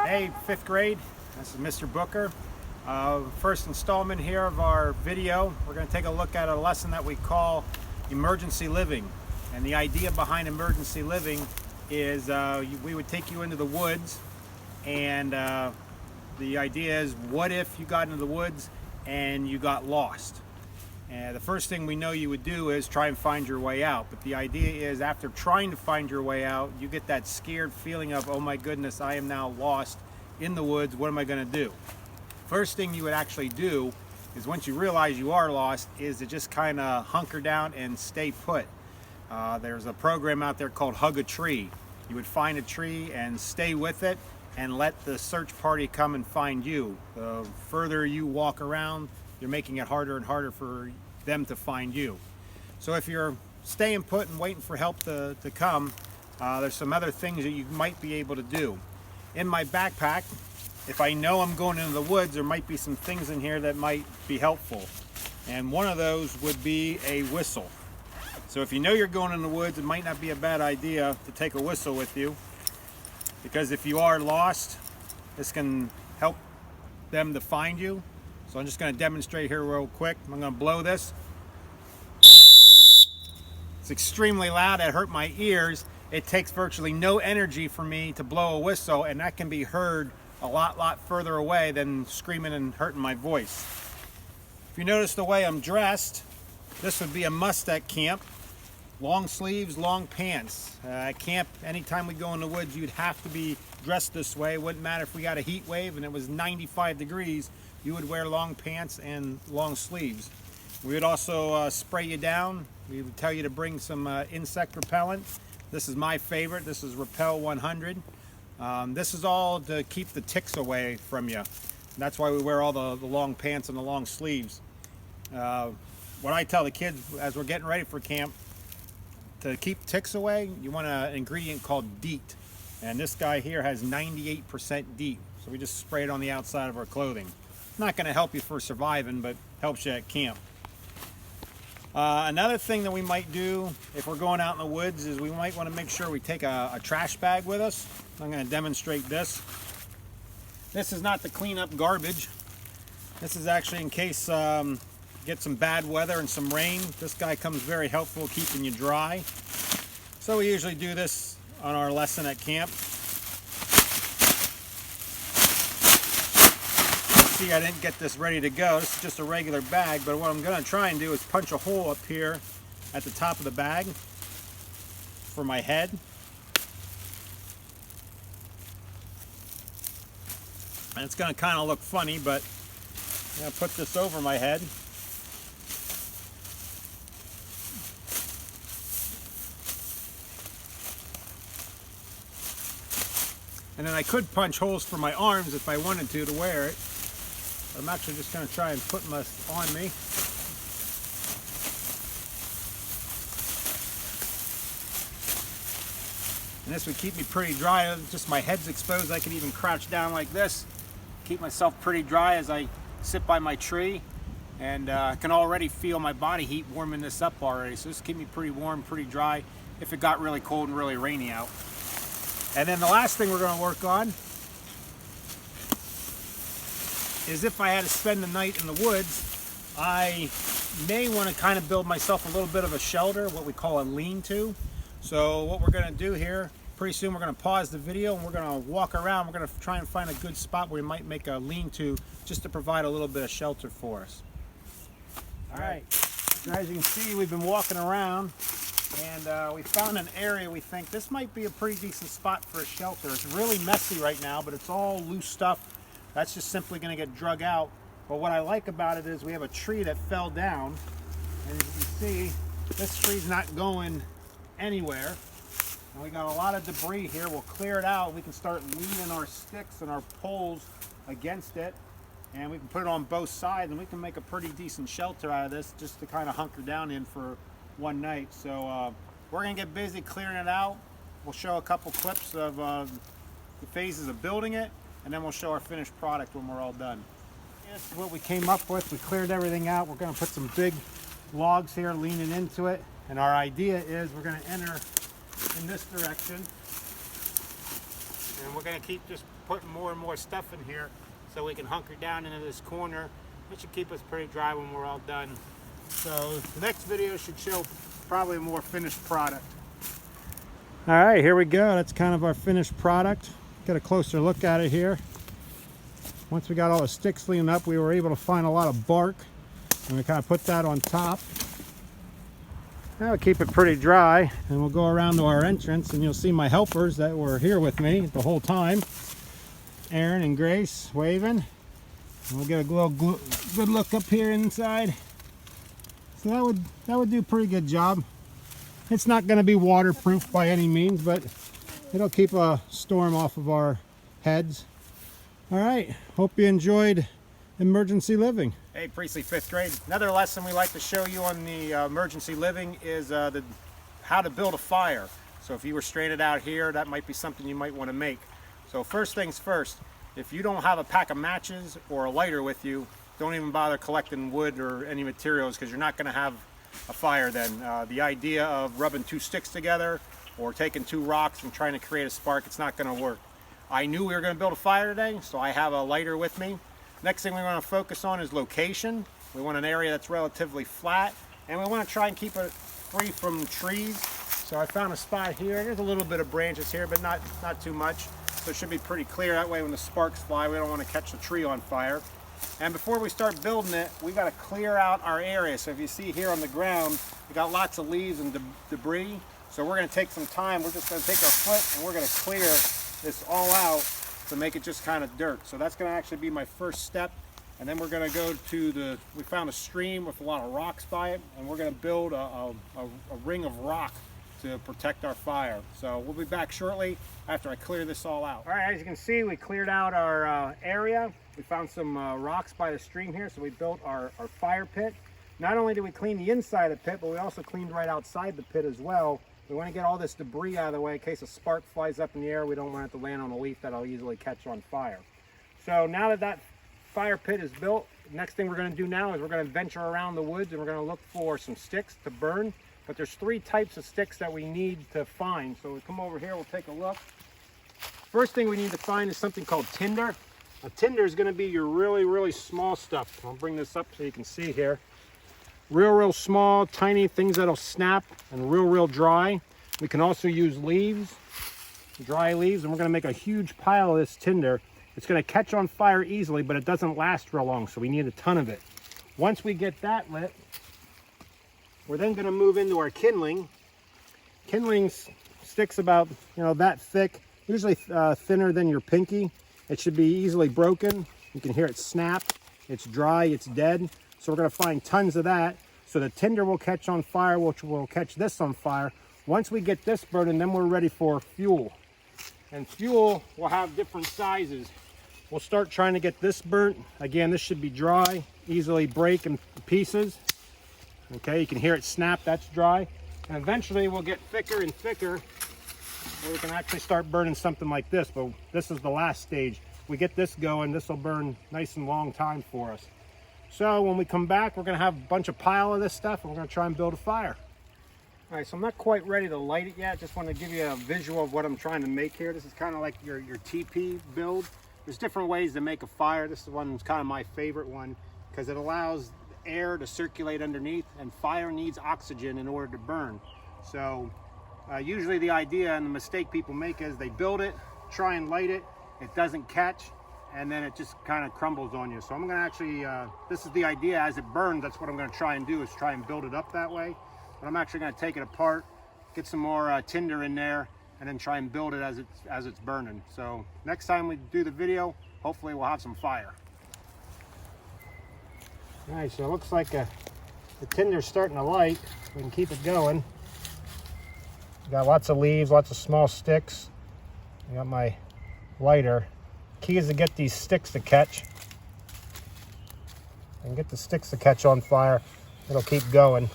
Hey, 5th grade, this is Mr. Booker. First installment here of our video. We're going to take a look at a lesson that we call emergency living. And the idea behind emergency living is we would take you into the woods, and the idea is, what if you got into the woods and you got lost? And the first thing we know you would do is try and find your way out. But the idea is, after trying to find your way out, you get that scared feeling of, oh my goodness, I am now lost in the woods. What am I going to do? First thing you would actually do is, once you realize you are lost, is to just kind of hunker down and stay put. There's a program out there called Hug a Tree. You would find a tree and stay with it and let the search party come and find you. The further you walk around, you're making it harder and harder for them to find you. So if you're staying put and waiting for help to come, there's some other things that you might be able to do. In my backpack, if I know I'm going into the woods, there might be some things in here that might be helpful. And one of those would be a whistle. So if you know you're going in the woods, it might not be a bad idea to take a whistle with you, because if you are lost, this can help them to find you. So I'm just going to demonstrate here real quick. I'm going to blow this. It's extremely loud. It hurt my ears. It takes virtually no energy for me to blow a whistle, and that can be heard a lot further away than screaming and hurting my voice. If you notice the way I'm dressed, this would be a must at camp. Long sleeves, long pants. At camp, anytime we go in the woods, you'd have to be dressed this way. It wouldn't matter if we got a heat wave and it was 95 degrees, you would wear long pants and long sleeves. We would also spray you down. We would tell you to bring some insect repellent. This is my favorite. This is Repel 100. This is all to keep the ticks away from you. And that's why we wear all the long pants and the long sleeves. What I tell the kids as we're getting ready for camp, to keep ticks away, you want an ingredient called DEET. And this guy here has 98% DEET. So we just spray it on the outside of our clothing. It's not going to help you for surviving, but helps you at camp. Another thing that we might do if we're going out in the woods is we might want to make sure we take a trash bag with us. I'm going to demonstrate this. This is not to clean up garbage. This is actually in case get some bad weather and some rain. This guy comes very helpful keeping you dry. So we usually do this on our lesson at camp. See, I didn't get this ready to go. This is just a regular bag, but what I'm going to try and do is punch a hole up here at the top of the bag for my head. And it's going to kind of look funny, but I'm going to put this over my head. And then I could punch holes for my arms if I wanted to wear it. I'm actually just going to try and put this on me. And this would keep me pretty dry. Just my head's exposed. I can even crouch down like this, keep myself pretty dry as I sit by my tree. And I can already feel my body heat warming this up already. So this keep me pretty warm, pretty dry if it got really cold and really rainy out. And then the last thing we're going to work on is, if I had to spend the night in the woods, I may want to kind of build myself a little bit of a shelter, what we call a lean-to. So what we're going to do here, pretty soon we're going to pause the video and we're going to walk around. We're going to try and find a good spot where we might make a lean-to, just to provide a little bit of shelter for us. All right, so as you can see, we've been walking around, and we found an area. We think this might be a pretty decent spot for a shelter. It's really messy right now, but it's all loose stuff. That's just simply going to get drug out. But what I like about it is we have a tree that fell down. And as you can see, this tree's not going anywhere. And we got a lot of debris here. We'll clear it out. We can start leaning our sticks and our poles against it. And we can put it on both sides, and we can make a pretty decent shelter out of this, just to kind of hunker down in for one night. So we're going to get busy clearing it out. We'll show a couple clips of the phases of building it, and then we'll show our finished product when we're all done. This is what we came up with. We cleared everything out. We're going to put some big logs here leaning into it, and our idea is we're going to enter in this direction. and we're going to keep just putting more and more stuff in here so we can hunker down into this corner. It should keep us pretty dry when we're all done. So the next video should show probably a more finished product. All right, here we go. That's kind of our finished product. Get a closer look at it here. Once we got all the sticks cleaned up, we were able to find a lot of bark, and we kind of put that on top. Now we'll keep it pretty dry, and we'll go around to our entrance, and you'll see my helpers that were here with me the whole time. Aaron and Grace waving. And we'll get a little good look up here inside. So that would do a pretty good job. It's not going to be waterproof by any means, but it'll keep a storm off of our heads. All right, hope you enjoyed emergency living. Hey, Priestley 5th grade. Another lesson we like to show you on the emergency living is how to build a fire. So if you were stranded out here, that might be something you might want to make. So first things first, if you don't have a pack of matches or a lighter with you, don't even bother collecting wood or any materials, because you're not going to have a fire then. The idea of rubbing 2 sticks together or taking 2 rocks and trying to create a spark, it's not going to work. I knew we were going to build a fire today, so I have a lighter with me. Next thing we want to focus on is location. We want an area that's relatively flat, and we want to try and keep it free from trees. So I found a spot here. There's a little bit of branches here, but not too much. So it should be pretty clear. That way when the sparks fly, we don't want to catch the tree on fire. And before we start building it, we got to clear out our area. So if you see here on the ground, we got lots of leaves and debris. So we're going to take some time. We're just going to take our foot and we're going to clear this all out to make it just kind of dirt. So that's going to actually be my first step. And then we're going to go to we found a stream with a lot of rocks by it, and we're going to build a ring of rock to protect our fire. So we'll be back shortly after I clear this all out. All right, as you can see, we cleared out our area. We found some rocks by the stream here, so we built our fire pit. Not only did we clean the inside of the pit, but we also cleaned right outside the pit as well. We want to get all this debris out of the way in case a spark flies up in the air. We don't want it to land on a leaf that'll easily catch on fire. So now that fire pit is built, the next thing we're going to do now is we're going to venture around the woods and we're going to look for some sticks to burn. But there's 3 types of sticks that we need to find. So we come over here, we'll take a look. First thing we need to find is something called tinder. A tinder is going to be your really, really small stuff. I'll bring this up so you can see here. Real small, tiny things that'll snap and real dry. We can also use leaves, dry leaves, and we're going to make a huge pile of this tinder. It's going to catch on fire easily, but it doesn't last real long, so we need a ton of it. Once we get that lit, we're then going to move into our kindling. Kindling sticks about, that thick, usually thinner than your pinky. It should be easily broken. You can hear it snap. It's dry, it's dead. So we're going to find tons of that. So the tinder will catch on fire, which will catch this on fire. Once we get this burning, then we're ready for fuel. And fuel will have different sizes. We'll start trying to get this burnt. Again, this should be dry, easily break in pieces. Okay, you can hear it snap, that's dry. And eventually we'll get thicker and thicker, where we can actually start burning something like this. But this is the last stage. We get this going, this will burn nice and long time for us. So when we come back, we're going to have a bunch of pile of this stuff, and we're going to try and build a fire. All right, so I'm not quite ready to light it yet. Just want to give you a visual of what I'm trying to make here. This is kind of like your teepee build. There's different ways to make a fire. This is one that's kind of my favorite one because it allows air to circulate underneath, and fire needs oxygen in order to burn. So usually the idea and the mistake people make is they build it, try and light it, it doesn't catch, and then it just kind of crumbles on you. So I'm going to actually, this is the idea as it burns, that's what I'm going to try and do, is try and build it up that way. But I'm actually going to take it apart, get some more tinder in there, and then try and build it as it's burning. So next time we do the video, hopefully we'll have some fire. All right, so it looks like the tinder's starting to light. We can keep it going. Got lots of leaves, lots of small sticks. I got my lighter. Key is to get these sticks to catch. And get the sticks to catch on fire. It'll keep going.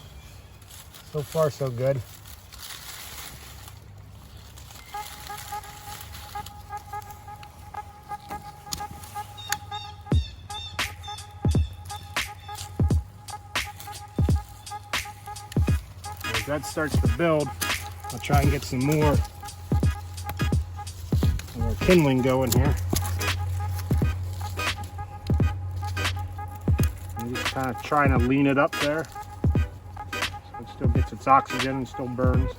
So far, so good. As that starts to build, I'll try and get some more. And we'll our kindling going here. I'm just kind of trying to lean it up there so it still gets its oxygen and still burns.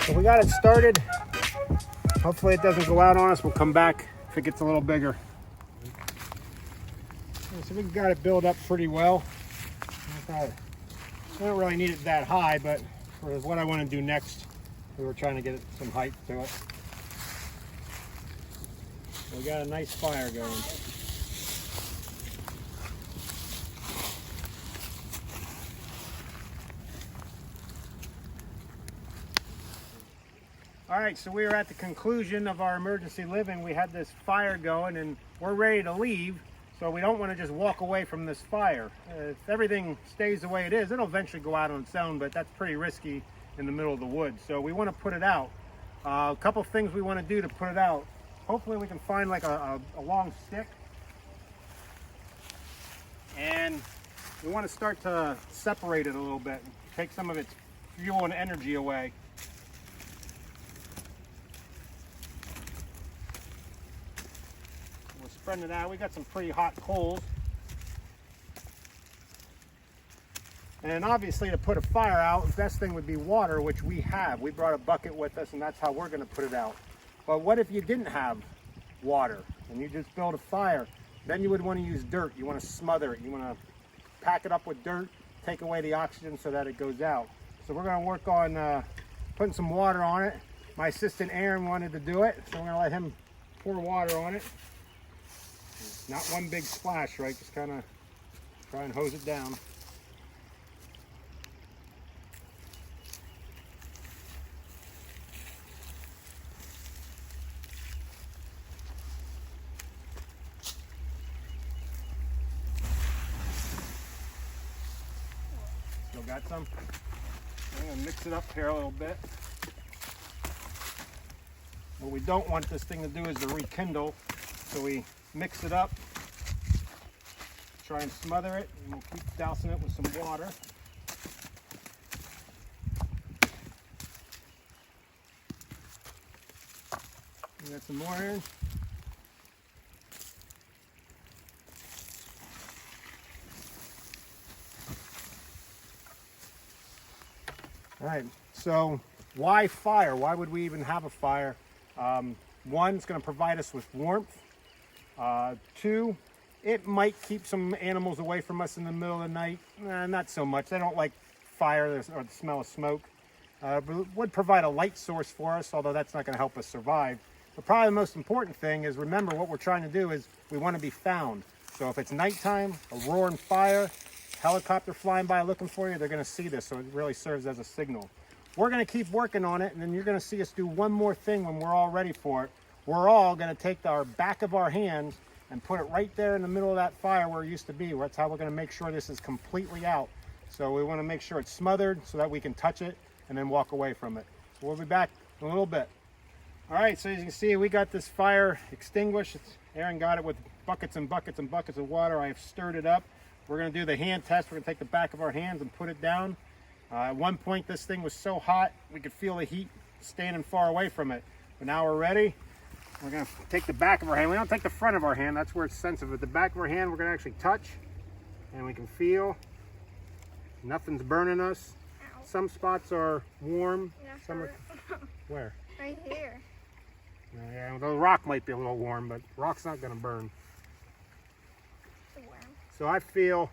So we got it started. Hopefully it doesn't go out on us. We'll come back if it gets a little bigger. So we got it built up pretty well. I don't really need it that high, but for what I want to do next, we were trying to get some height to it. So we got a nice fire going. All right, so we are at the conclusion of our emergency living. We had this fire going and we're ready to leave, so we don't want to just walk away from this fire. If everything stays the way it is, it'll eventually go out on its own, but that's pretty risky in the middle of the woods. So we want to put it out. A couple things we want to do to put it out. Hopefully we can find like a long stick. And we want to start to separate it a little bit, take some of its fuel and energy away. Spreading it out. We got some pretty hot coals. And obviously to put a fire out, the best thing would be water, which we have. We brought a bucket with us and that's how we're going to put it out. But what if you didn't have water and you just build a fire? Then you would want to use dirt. You want to smother it. You want to pack it up with dirt, take away the oxygen so that it goes out. So we're going to work on putting some water on it. My assistant Aaron wanted to do it, so we're going to let him pour water on it. Not one big splash, right? Just kind of try and hose it down. Still got some? I'm going to mix it up here a little bit. What we don't want this thing to do is to rekindle, so we mix it up, try and smother it, and we'll keep dousing it with some water. We got some more here. All right, so why fire? Why would we even have a fire? One, it's going to provide us with warmth. Two, it might keep some animals away from us in the middle of the night. Not so much. They don't like fire or the smell of smoke. But it would provide a light source for us, although that's not going to help us survive. But probably the most important thing is, remember, what we're trying to do is we want to be found. So if it's nighttime, a roaring fire, helicopter flying by looking for you, they're going to see this, so it really serves as a signal. We're going to keep working on it, and then you're going to see us do one more thing when we're all ready for it. We're all going to take our back of our hands and put it right there in the middle of that fire where it used to be. That's how we're going to make sure this is completely out. So we want to make sure it's smothered so that we can touch it and then walk away from it. So we'll be back in a little bit. All right, so as you can see, we got this fire extinguished. Aaron got it with buckets and buckets and buckets of water. I've stirred it up. We're going to do the hand test. We're going to take the back of our hands and put it down. At one point, this thing was so hot, we could feel the heat standing far away from it. But now we're ready. We're going to take the back of our hand. We don't take the front of our hand. That's where it's sensitive. But the back of our hand, we're going to actually touch. And we can feel nothing's burning us. Ow. Some spots are warm. Some are... Where? Right here. Yeah, the rock might be a little warm, but rock's not going to burn. So I feel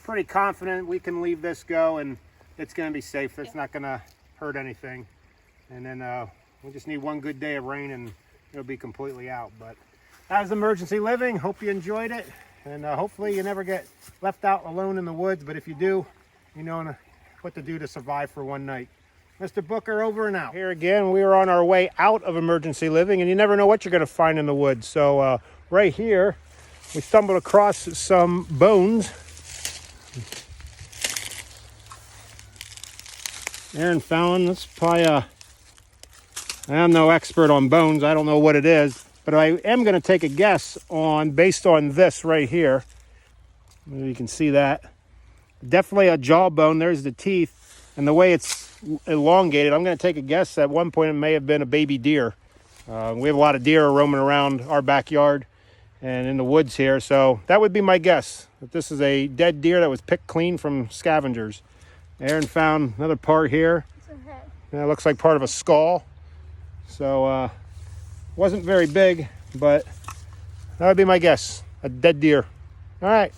pretty confident we can leave this go and it's going to be safe. It's not going to hurt anything. And then we just need one good day of rain and it'll be completely out. But that was Emergency Living. Hope you enjoyed it. And hopefully you never get left out alone in the woods. But if you do, you know what to do to survive for one night. Mr. Booker, over and out. Here again, we are on our way out of Emergency Living, and you never know what you're going to find in the woods. So right here, we stumbled across some bones. Aaron Fallon, this is probably I'm no expert on bones. I don't know what it is, but I am going to take a guess based on this right here. Maybe you can see that. Definitely a jawbone. There's the teeth, and the way it's elongated, I'm going to take a guess at one point it may have been a baby deer. We have a lot of deer roaming around our backyard and in the woods here, so that would be my guess, that this is a dead deer that was picked clean from scavengers. Aaron found another part here. It's a head. And it looks like part of a skull. So wasn't very big, but that would be my guess, a dead deer. All right.